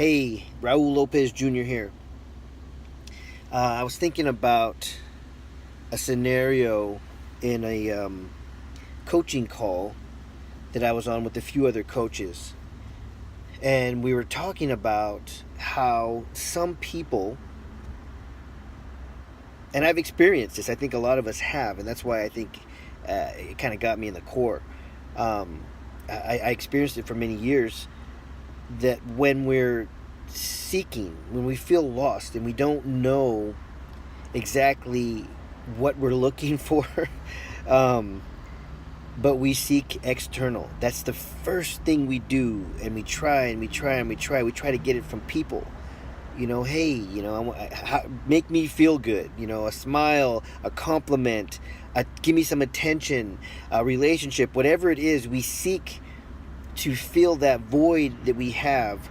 Hey, Raul Lopez Jr. here. I was thinking about a scenario in a coaching call that I was on with a few other coaches. And we were talking about how some people, and I've experienced this, I think a lot of us have, and that's why I think it kind of got me in the core. Um, I experienced it for many years that when we're seeking, when we feel lost and we don't know exactly what we're looking for, um, but we seek external. That's the first thing we do, and we try and we try and we try. We try to get it from people. Hey, make me feel good. A smile, a compliment, give me some attention, a relationship, whatever it is. We seek to fill that void that we have,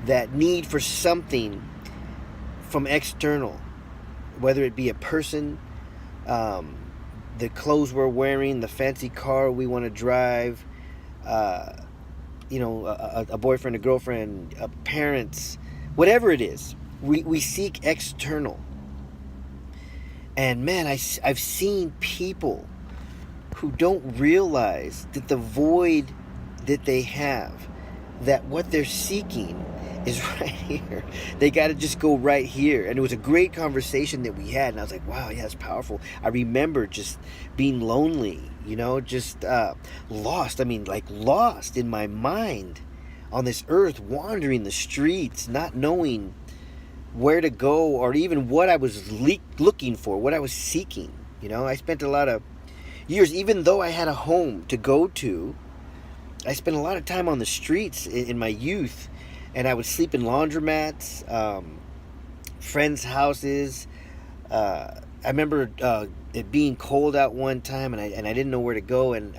that need for something from external, whether it be a person, the clothes we're wearing, the fancy car we want to drive, uh, a boyfriend, a girlfriend, parents, whatever it is. We seek external. And man, I've seen people who don't realize that the void that they have, that what they're seeking is right here. They got to just go right here. And it was a great conversation that we had. And I was like, wow, yeah, it's powerful. I remember just being lonely, just lost. I mean, like lost in my mind on this earth, wandering the streets, not knowing where to go or even what I was looking for, what I was seeking. I spent a lot of years, even though I had a home to go to, I spent a lot of time on the streets in my youth, and I would sleep in laundromats, friends' houses. I remember it being cold out one time, and I didn't know where to go, and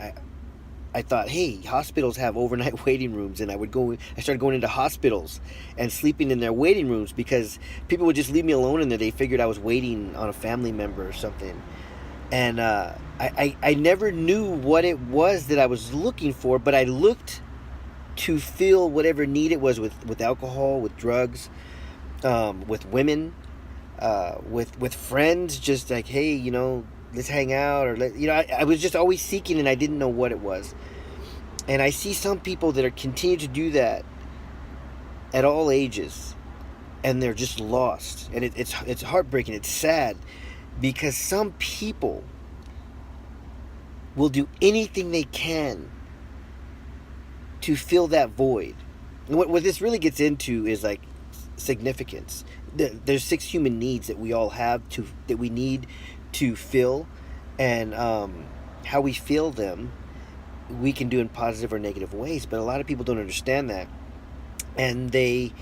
I thought, hey, hospitals have overnight waiting rooms, and I started going into hospitals and sleeping in their waiting rooms because people would just leave me alone in there. They figured I was waiting on a family member or something. And I never knew what it was that I was looking for, but I looked to fill whatever need it was with alcohol, with drugs, with women, with friends, just like, hey, let's hang out, or I was just always seeking, and I didn't know what it was. And I see some people that are continue to do that at all ages, and they're just lost, and it's heartbreaking. It's sad because some people will do anything they can to fill that void. And what this really gets into is like significance. There's 6 human needs that we all have that we need to fill, and how we feel them we can do in positive or negative ways, but a lot of people don't understand that, and they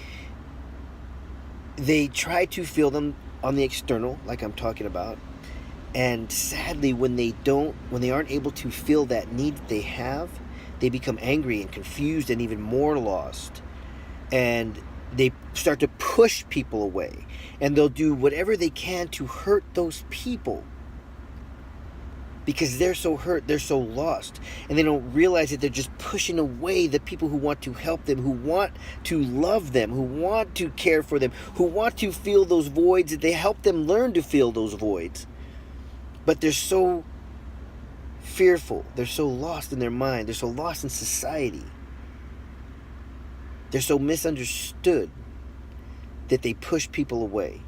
try to fill them on the external, like I'm talking about. And sadly, when they aren't able to fill that need that they have, they become angry and confused and even more lost, and they start to push people away, and they'll do whatever they can to hurt those people because they're so hurt, they're so lost, and they don't realize that they're just pushing away the people who want to help them, who want to love them, who want to care for them, who want to fill those voids, that they help them learn to fill those voids. But they're so fearful, they're so lost in their mind, they're so lost in society, they're so misunderstood that they push people away,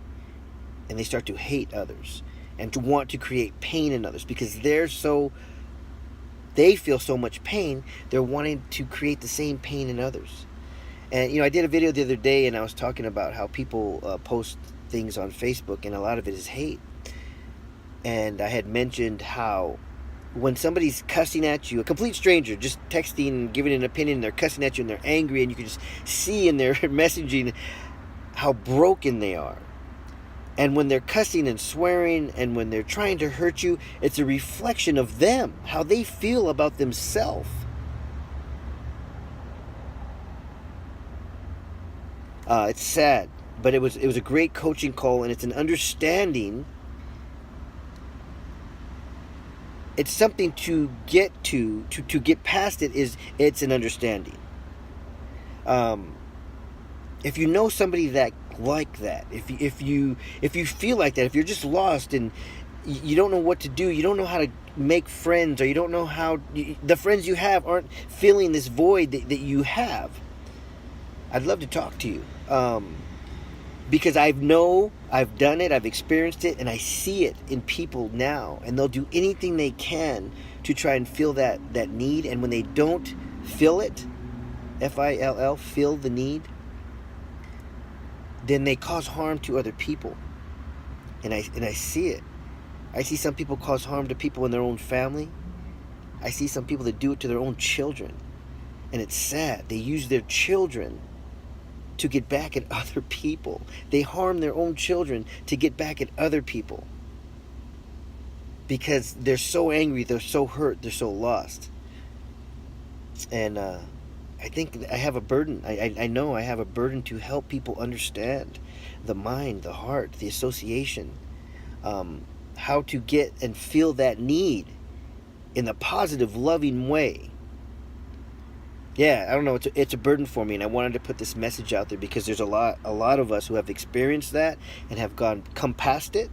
and they start to hate others and to want to create pain in others because they feel so much pain, they're wanting to create the same pain in others. And I did a video the other day, and I was talking about how people post things on Facebook, and a lot of it is hate. And I had mentioned how when somebody's cussing at you, a complete stranger, just texting and giving an opinion, they're cussing at you and they're angry, and you can just see in their messaging how broken they are. And when they're cussing and swearing, and when they're trying to hurt you, it's a reflection of them, how they feel about themselves. It's sad, but it was a great coaching call, and it's an understanding. It's something to get to get past it. It's an understanding. if you know somebody that like that, if you feel like that, if you're just lost and you don't know what to do, you don't know how to make friends, or you don't know how the friends you have aren't filling this void that you have, I'd love to talk to you, because I've done it, I've experienced it, and I see it in people now, and they'll do anything they can to try and fill that need, and when they don't fill it, F-I-L-L, fill the need, then they cause harm to other people. And I see it. I see some people cause harm to people in their own family. I see some people that do it to their own children. And it's sad. They use their children to get back at other people. They harm their own children to get back at other people. Because they're so angry, they're so hurt, they're so lost. And I think I have a burden. I know I have a burden to help people understand the mind, the heart, the association, how to get and feel that need in a positive, loving way. Yeah, I don't know. It's a burden for me, and I wanted to put this message out there because there's a lot of us who have experienced that and have come past it,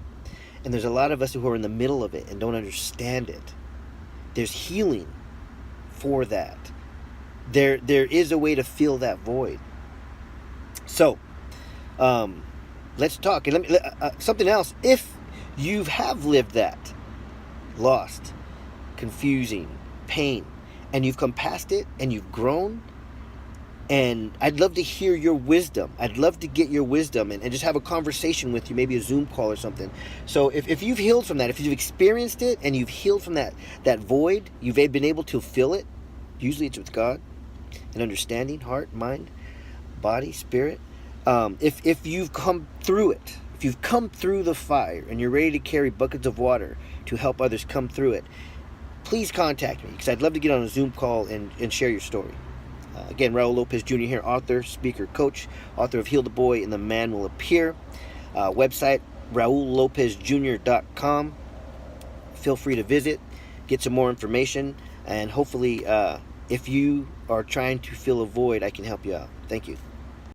and there's a lot of us who are in the middle of it and don't understand it. There's healing for that. There is a way to fill that void. So, let's talk. And something else. If you have lived that, lost, confusing, pain, and you've come past it and you've grown, and I'd love to hear your wisdom. I'd love to get your wisdom and just have a conversation with you, maybe a Zoom call or something. So if you've healed from that, if you've experienced it and you've healed from that void, you've been able to fill it. Usually it's with God and understanding, heart, mind, body, spirit. If you've come through it, if you've come through the fire and you're ready to carry buckets of water to help others come through it, please contact me, because I'd love to get on a Zoom call and share your story. Again, Raul Lopez Jr. here, author, speaker, coach, author of Heal the Boy and the Man Will Appear. Website, raullopezjr.com. Feel free to visit, get some more information, and hopefully if you are trying to fill a void, I can help you out. Thank you.